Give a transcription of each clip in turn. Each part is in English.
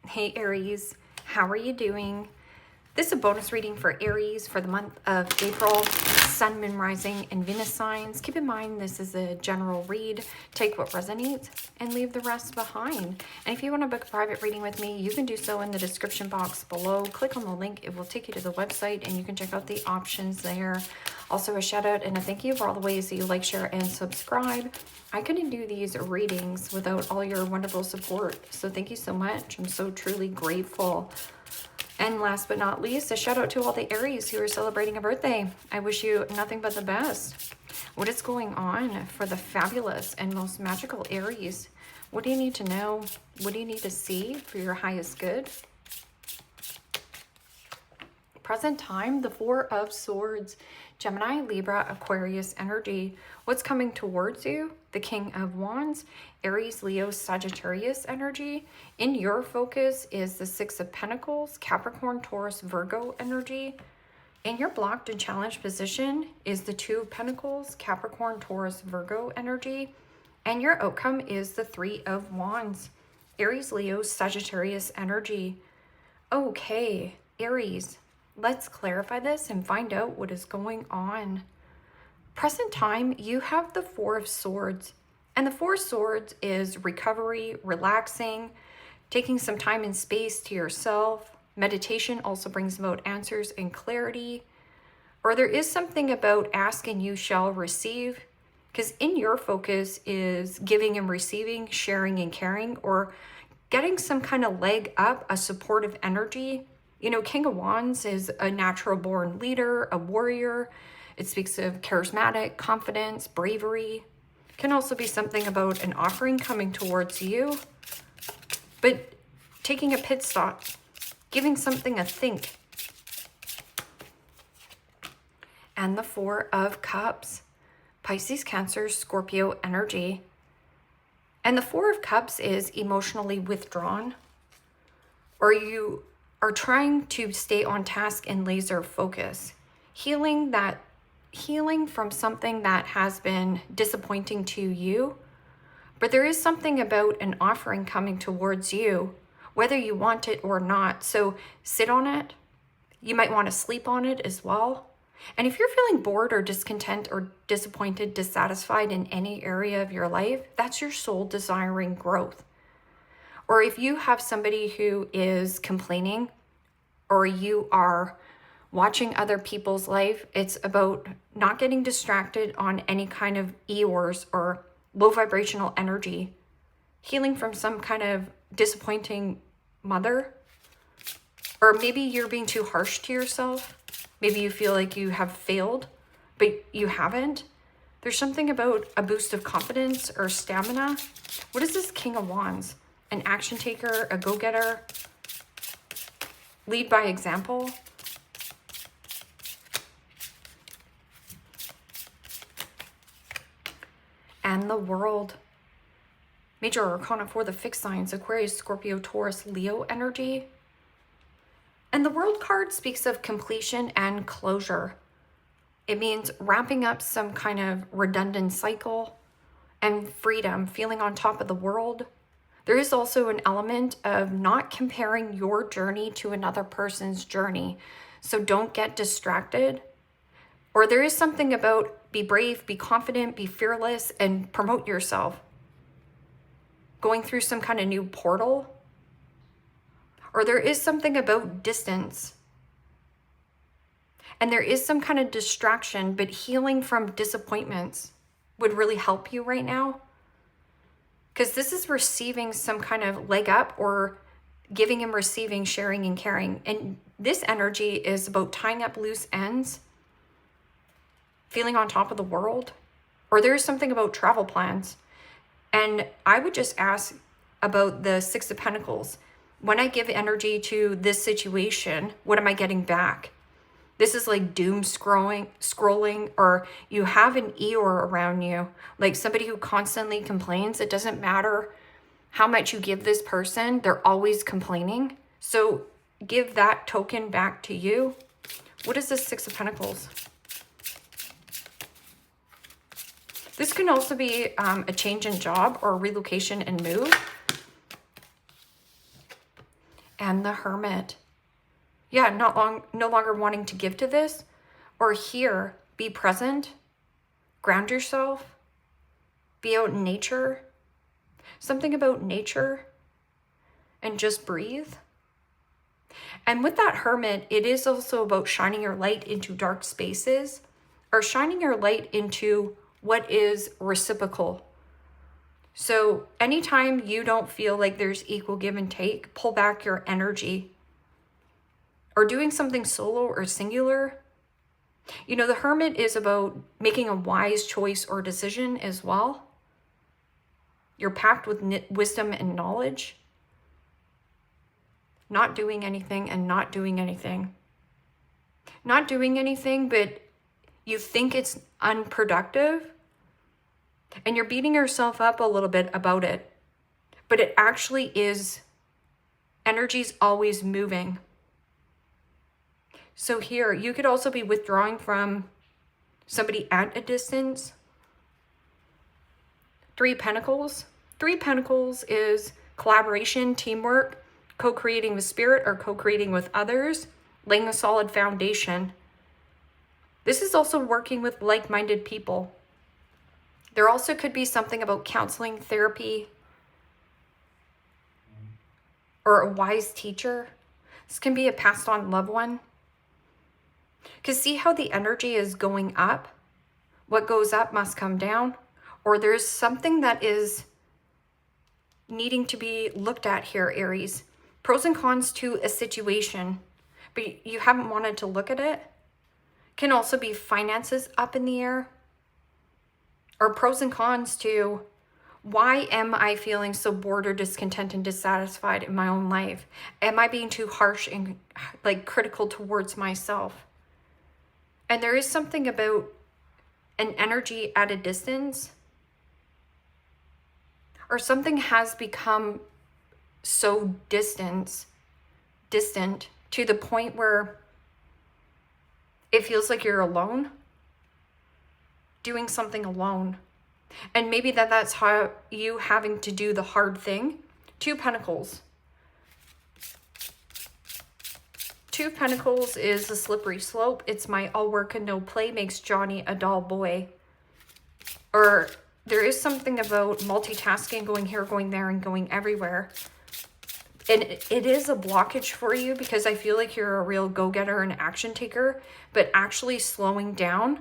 Hey Aries, how are you doing? This is a bonus reading for Aries for the month of April, Sun, Moon, Rising, and Venus signs. Keep in mind this is a general read. Take what resonates and leave the rest behind. And if you want to book a private reading with me, you can do so in the description box below. Click on the link. It will take you to the website and you can check out the options there. Also a shout out and a thank you for all the ways that you like, share, and subscribe. I couldn't do these readings without all your wonderful support. So thank you so much. I'm so truly grateful. And last but not least, a shout out to all the Aries who are celebrating a birthday. I wish you nothing but the best. What is going on for the fabulous and most magical Aries? What do you need to know? What do you need to see for your highest good? Present time, the Four of Swords, Gemini, Libra, Aquarius energy. What's coming towards you? The King of Wands, Aries, Leo, Sagittarius energy. In your focus is the Six of Pentacles, Capricorn, Taurus, Virgo energy. In your blocked and challenged position is the Two of Pentacles, Capricorn, Taurus, Virgo energy. And your outcome is the Three of Wands, Aries, Leo, Sagittarius energy. Okay, Aries, let's clarify this and find out what is going on. Present time, you have the Four of Swords. And the Four of Swords is recovery, relaxing, taking some time and space to yourself. Meditation also brings about answers and clarity. Or there is something about ask and you shall receive. Because in your focus is giving and receiving, sharing and caring, or getting some kind of leg up, a supportive energy. You know, King of Wands is a natural born leader, a warrior. It speaks of charismatic, confidence, bravery. Can also be something about an offering coming towards you. But taking a pit stop, giving something a think. And the Four of Cups, Pisces, Cancer, Scorpio energy. And the Four of Cups is emotionally withdrawn, or you are trying to stay on task and laser focus, healing from something that has been disappointing to you. But there is something about an offering coming towards you, whether you want it or not. So sit on it. You might want to sleep on it as well. And if you're feeling bored or discontent or disappointed, dissatisfied in any area of your life, that's your soul desiring growth. Or if you have somebody who is complaining, or you are watching other people's life, it's about not getting distracted on any kind of Eeyores or low vibrational energy, healing from some kind of disappointing mother, or maybe you're being too harsh to yourself. Maybe you feel like you have failed, but you haven't. There's something about a boost of confidence or stamina. What is this King of Wands? An action taker, a go-getter, lead by example. And the World, major arcana for the fixed signs, Aquarius, Scorpio, Taurus, Leo energy. And the World card speaks of completion and closure. It means wrapping up some kind of redundant cycle and freedom, feeling on top of the world. There is also an element of not comparing your journey to another person's journey. So don't get distracted. Or there is something about be brave, be confident, be fearless, and promote yourself. Going through some kind of new portal. Or there is something about distance. And there is some kind of distraction, but healing from disappointments would really help you right now. Because this is receiving some kind of leg up, or giving and receiving, sharing and caring. And this energy is about tying up loose ends, feeling on top of the world. Or there is something about travel plans. And I would just ask about the Six of Pentacles. When I give energy to this situation, what am I getting back? This is like doom scrolling, or you have an Eeyore around you, like somebody who constantly complains. It doesn't matter how much you give this person, they're always complaining. So give that token back to you. What is the Six of Pentacles? This can also be a change in job or relocation and move. And the Hermit. Yeah, no longer wanting to give to this or here. Be present, ground yourself, be out in nature. Something about nature and just breathe. And with that Hermit, it is also about shining your light into dark spaces or shining your light into what is reciprocal. So anytime you don't feel like there's equal give and take, pull back your energy. Or doing something solo or singular. You know, the Hermit is about making a wise choice or decision as well. You're packed with wisdom and knowledge. Not doing anything and not doing anything. Not doing anything, but you think it's unproductive. And you're beating yourself up a little bit about it. But it actually is, energy's always moving. So here, you could also be withdrawing from somebody at a distance. 3 Pentacles. 3 Pentacles is collaboration, teamwork, co-creating with spirit or co-creating with others, laying a solid foundation. This is also working with like-minded people. There also could be something about counseling, therapy, or a wise teacher. This can be a passed on loved one. Because see how the energy is going up? What goes up must come down. Or there's something that is needing to be looked at here, Aries. Pros and cons to a situation, but you haven't wanted to look at it. Can also be finances up in the air. Or pros and cons to, why am I feeling so bored or discontent and dissatisfied in my own life? Am I being too harsh and like critical towards myself? And there is something about an energy at a distance, or something has become so distant to the point where it feels like you're alone, doing something alone. And maybe that's how you having to do the hard thing. 2 Pentacles. 2 Pentacles is a slippery slope. It's my all work and no play makes Johnny a dull boy. Or there is something about multitasking, going here, going there, and going everywhere. And it is a blockage for you because I feel like you're a real go-getter and action taker, but actually slowing down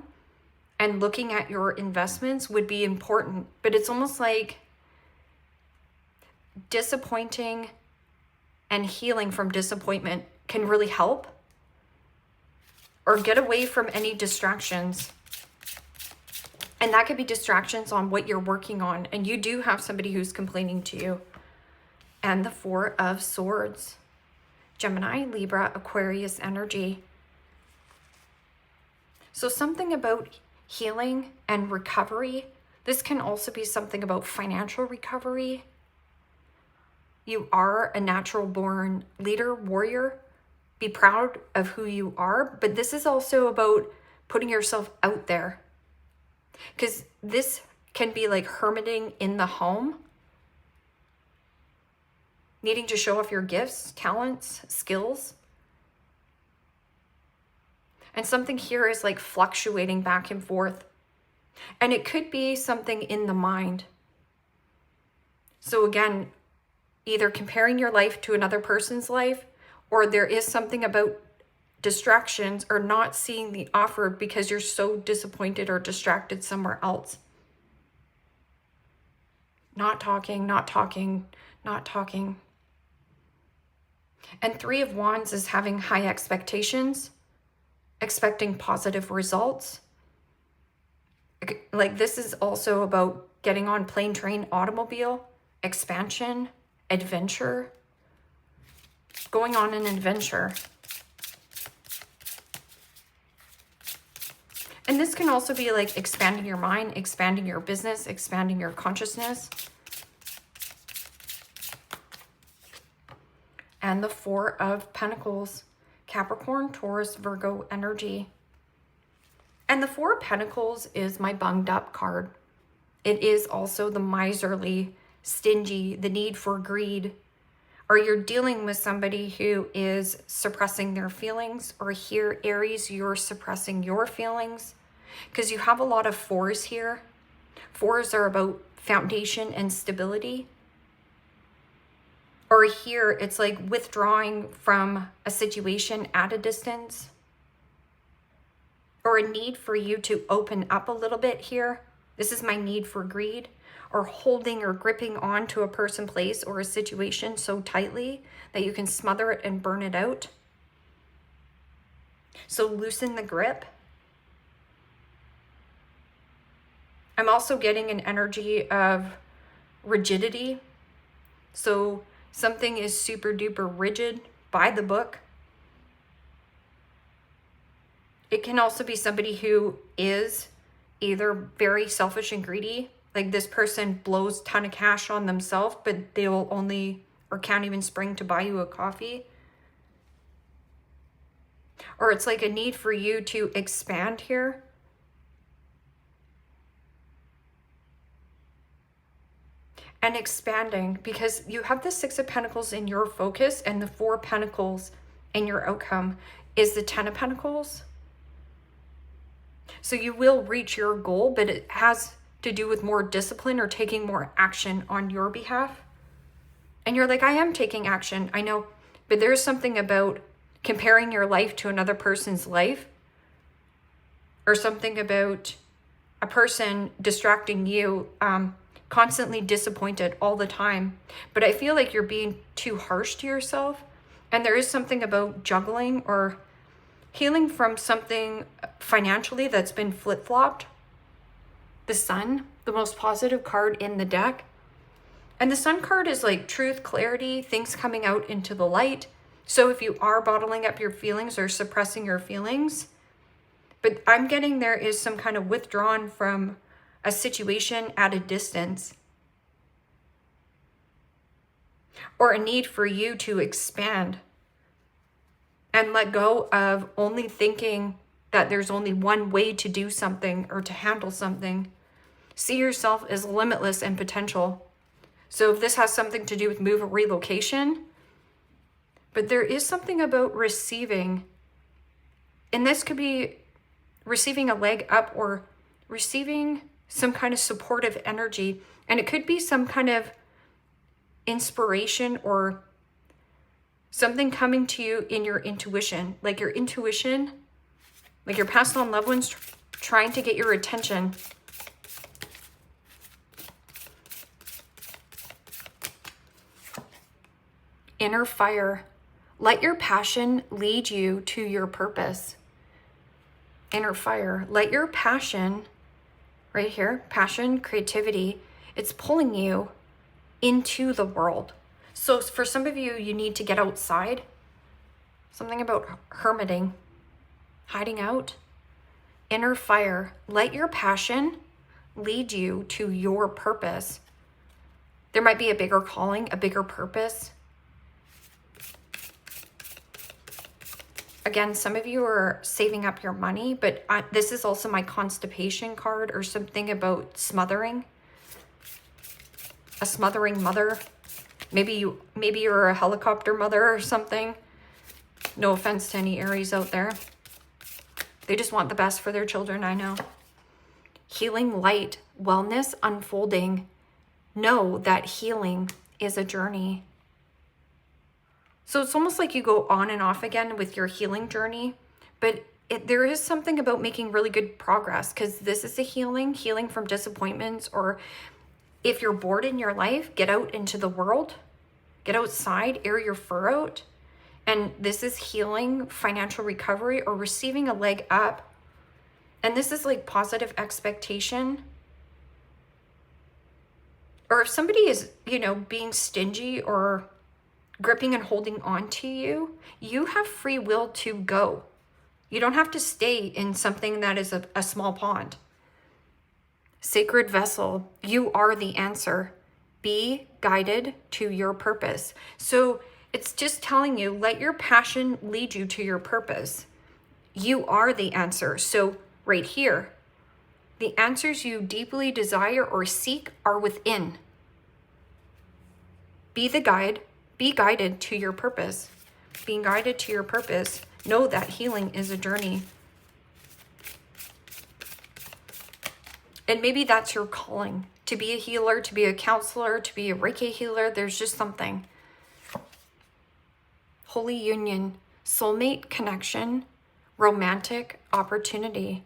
and looking at your investments would be important. But it's almost like disappointing and healing from disappointment can really help. Or get away from any distractions. And that could be distractions on what you're working on. And you do have somebody who's complaining to you. And the 4 of Swords. Gemini, Libra, Aquarius energy. So something about healing and recovery. This can also be something about financial recovery. You are a natural born leader, warrior. Be proud of who you are. But this is also about putting yourself out there. Because this can be like hermiting in the home. Needing to show off your gifts, talents, skills. And something here is like fluctuating back and forth. And it could be something in the mind. So again, either comparing your life to another person's life, or there is something about distractions or not seeing the offer because you're so disappointed or distracted somewhere else. Not talking, not talking, not talking. And 3 of Wands is having high expectations, expecting positive results. Like this is also about getting on plane, train, automobile, expansion, adventure, going on an adventure. And this can also be like expanding your mind, expanding your business, expanding your consciousness. And the 4 of Pentacles, Capricorn, Taurus, Virgo energy. And the 4 of Pentacles is my bunged up card. It is also the miserly, stingy, the need for greed. or you're dealing with somebody who is suppressing their feelings, or here, Aries, you're suppressing your feelings, because you have a lot of fours here. Fours are about foundation and stability. Or here, it's like withdrawing from a situation at a distance, or a need for you to open up a little bit here. This is my need for greed, or holding or gripping on to a person, place, or a situation so tightly that you can smother it and burn it out. So loosen the grip. I'm also getting an energy of rigidity. So something is super duper rigid, by the book. It can also be somebody who is either very selfish and greedy, like this person blows a ton of cash on themselves, but they will only, or can't even spring to buy you a coffee. Or it's like a need for you to expand here. And expanding, because you have the Six of Pentacles in your focus, and the Four of Pentacles in your outcome is the Ten of Pentacles. So you will reach your goal, but it has to do with more discipline or taking more action on your behalf. And you're like, I am taking action, I know, but there's something about comparing your life to another person's life, or something about a person distracting you, constantly disappointed all the time. But I feel like you're being too harsh to yourself. And there is something about juggling or healing from something financially that's been flip-flopped. The Sun, the most positive card in the deck. And the Sun card is like truth, clarity, things coming out into the light. So if you are bottling up your feelings or suppressing your feelings, but I'm getting there is some kind of withdrawn from a situation at a distance, or a need for you to expand and let go of only thinking that there's only one way to do something or to handle something. See yourself as limitless and potential. So if this has something to do with move or relocation, but there is something about receiving, and this could be receiving a leg up or receiving some kind of supportive energy. And it could be some kind of inspiration or something coming to you in your intuition, like your intuition, like your past on loved ones trying to get your attention. Inner fire. Let your passion lead you to your purpose. Inner fire. Let your passion, right here, passion, creativity, it's pulling you into the world. So for some of you, you need to get outside. Something about hermiting, hiding out. Inner fire. Let your passion lead you to your purpose. There might be a bigger calling, a bigger purpose. Again, some of you are saving up your money, but this is also my constipation card, or something about smothering. A smothering mother. Maybe you're a helicopter mother or something. No offense to any Aries out there. They just want the best for their children, I know. Healing light, wellness unfolding. Know that healing is a journey. So it's almost like you go on and off again with your healing journey, but there is something about making really good progress, because this is a healing from disappointments, or if you're bored in your life, get out into the world, get outside, air your fur out. And this is healing, financial recovery, or receiving a leg up. And this is like positive expectation. Or if somebody is, being stingy or gripping and holding on to you, you have free will to go. You don't have to stay in something that is a small pond. Sacred vessel, you are the answer. Be guided to your purpose. So it's just telling you, let your passion lead you to your purpose. You are the answer. So right here, the answers you deeply desire or seek are within. Be the guide, be guided to your purpose. Being guided to your purpose. Know that healing is a journey. And maybe that's your calling. To be a healer, to be a counselor, to be a Reiki healer. There's just something. Holy union, soulmate connection, romantic opportunity.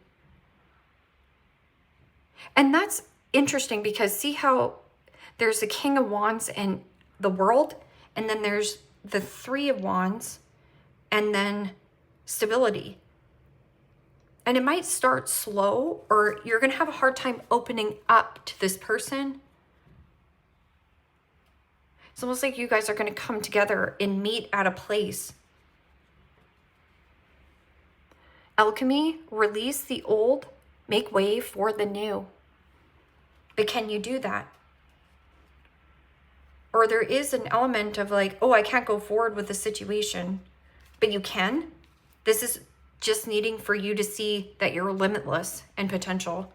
And that's interesting because see how there's the King of Wands and the world, and then there's the Three of Wands, and then stability. And it might start slow, or you're going to have a hard time opening up to this person. It's almost like you guys are going to come together and meet at a place. Alchemy, release the old, make way for the new. But can you do that? Or there is an element of like, oh, I can't go forward with the situation, but you can. This is just needing for you to see that you're limitless and potential.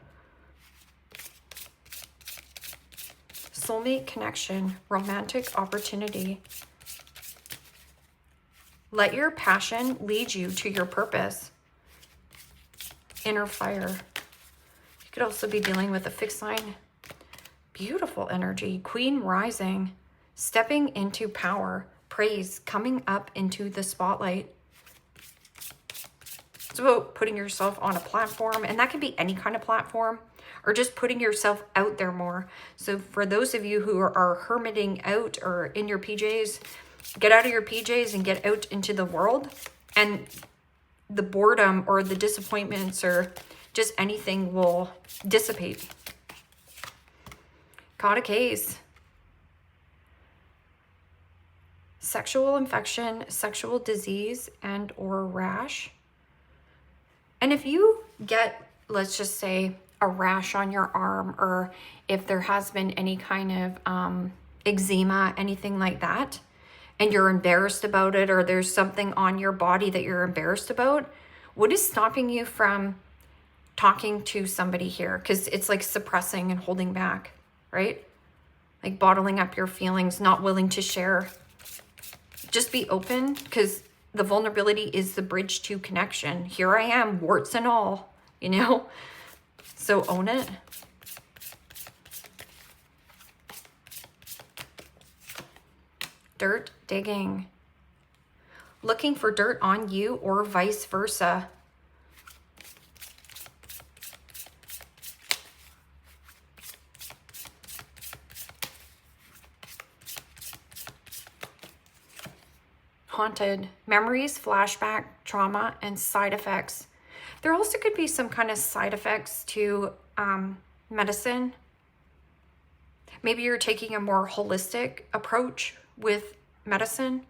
Soulmate connection, romantic opportunity. Let your passion lead you to your purpose. Inner fire. You could also be dealing with a fixed sign. Beautiful energy. Queen rising. Stepping into power. Praise. Coming up into the spotlight. It's about putting yourself on a platform, and that can be any kind of platform, or just putting yourself out there more. So for those of you who are hermiting out or in your PJs, get out of your PJs and get out into the world, and the boredom or the disappointments or just anything will dissipate. Caught a case. Sexual infection, sexual disease, and or rash. And if you get, let's just say, a rash on your arm, or if there has been any kind of eczema, anything like that, and you're embarrassed about it, or there's something on your body that you're embarrassed about, what is stopping you from talking to somebody here? Because it's like suppressing and holding back, right? Like bottling up your feelings, not willing to share. Just be open, because the vulnerability is the bridge to connection. Here I am, warts and all, you know? So own it. Dirt digging. Looking for dirt on you or vice versa. Haunted. Memories, flashback, trauma, and side effects. There also could be some kind of side effects to medicine. Maybe you're taking a more holistic approach with medicine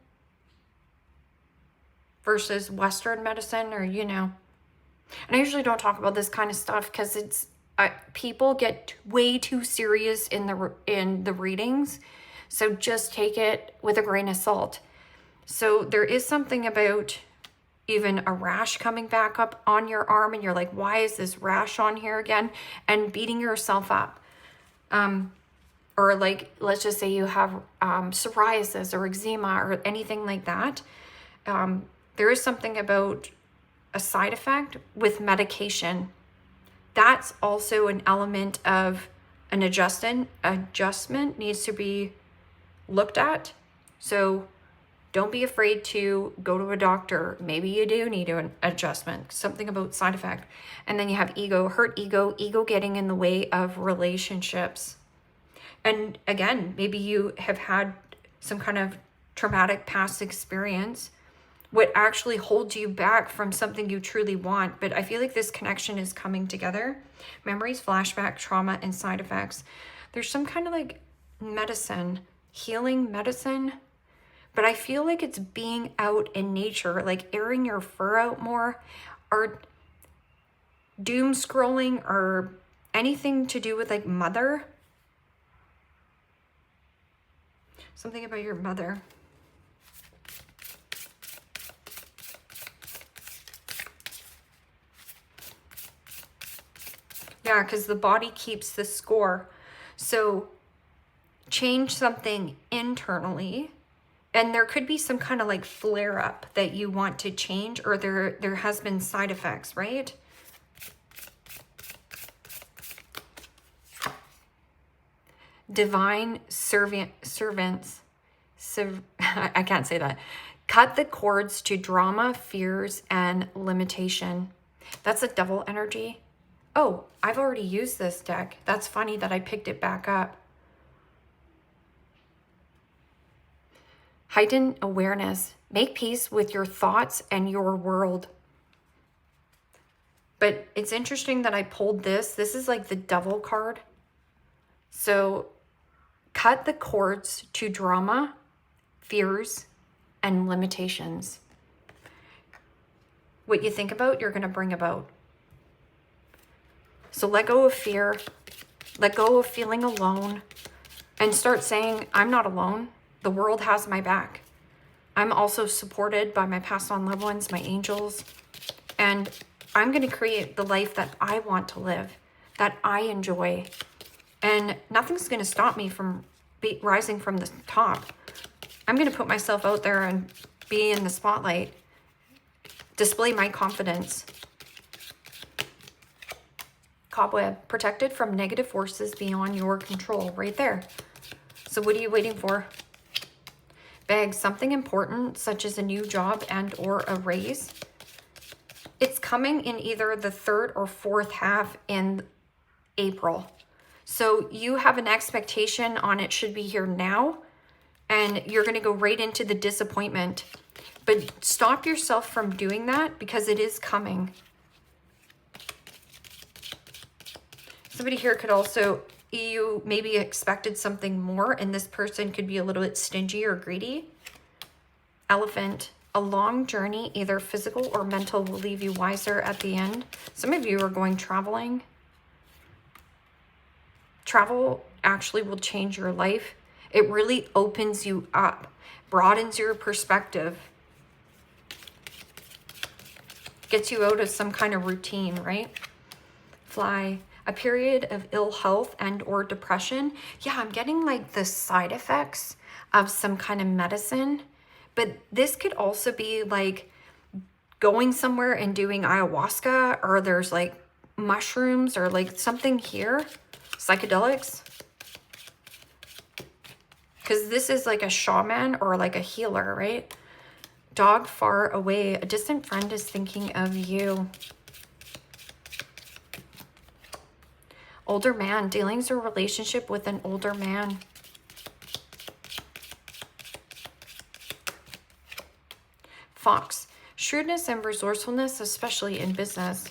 versus Western medicine, or, you know. And I usually don't talk about this kind of stuff because it's people get way too serious in the readings. So just take it with a grain of salt. So there is something about even a rash coming back up on your arm, and you're like, why is this rash on here again? And beating yourself up. Or like, let's just say you have psoriasis or eczema or anything like that. There is something about a side effect with medication. That's also an element of an adjustment needs to be looked at. So don't be afraid to go to a doctor. Maybe you do need an adjustment, something about side effect. And then you have ego, hurt ego getting in the way of relationships. And again, maybe you have had some kind of traumatic past experience, what actually holds you back from something you truly want. But I feel like this connection is coming together. Memories, flashback, trauma, and side effects. There's some kind of like medicine, healing medicine. But I feel like it's being out in nature, like airing your fur out more, or doom scrolling, or anything to do with like mother. Something about your mother. Yeah, because the body keeps the score. So change something internally And there could be some kind of like flare up that you want to change, or there has been side effects, right? Divine servants. I can't say that. Cut the cords to drama, fears, and limitation. That's a double energy. Oh, I've already used this deck. That's funny that I picked it back up. Heightened awareness. Make peace with your thoughts and your world. But it's interesting that I pulled this. This is like the Devil card. So cut the cords to drama, fears, and limitations. What you think about, you're going to bring about. So let go of fear. Let go of feeling alone. And start saying, I'm not alone. The world has my back. I'm also supported by my passed on loved ones, my angels. And I'm going to create the life that I want to live, that I enjoy. And nothing's going to stop me from rising from the top. I'm going to put myself out there and be in the spotlight. Display my confidence. Cobweb, protected from negative forces beyond your control, right there. So what are you waiting for? Bag, something important, such as a new job and or a raise. It's coming in either the 3rd or 4th half in April. So you have an expectation on it should be here now, and you're going to go right into the disappointment. But stop yourself from doing that because it is coming. Somebody here could also, you maybe expected something more, and this person could be a little bit stingy or greedy. Elephant, a long journey, either physical or mental, will leave you wiser at the end. Some of you are going traveling. Travel actually will change your life. It really opens you up, broadens your perspective, gets you out of some kind of routine, right? Fly, a period of ill health and or depression. Yeah, I'm getting like the side effects of some kind of medicine, but this could also be like going somewhere and doing ayahuasca, or there's like mushrooms or like something here, psychedelics. Because this is like a shaman or like a healer, right? Dog far away. A distant friend is thinking of you. Older man. Dealings or relationship with an older man. Fox. Shrewdness and resourcefulness, especially in business.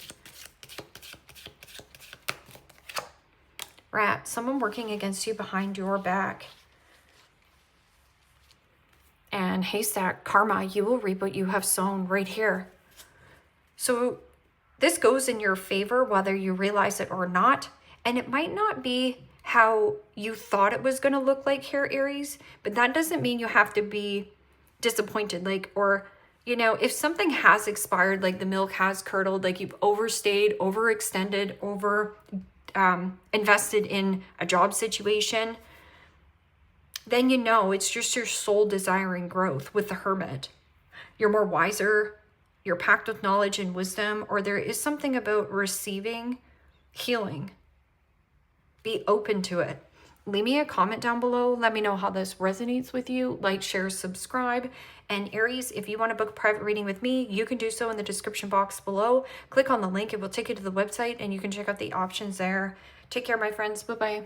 Rat. Someone working against you behind your back. And haystack, karma, you will reap what you have sown, right here. So this goes in your favor whether you realize it or not. And it might not be how you thought it was going to look like here, Aries, but that doesn't mean you have to be disappointed. Like, or, you know, if something has expired, like the milk has curdled, like you've overstayed, overextended, invested in a job situation, then you know it's just your soul desiring growth with the Hermit. You're more wiser, you're packed with knowledge and wisdom, or there is something about receiving healing. Be open to it. Leave me a comment down below. Let me know how this resonates with you. Like, share, subscribe. And Aries, if you want to book a private reading with me, you can do so in the description box below. Click on the link. It will take you to the website and you can check out the options there. Take care, my friends. Bye-bye.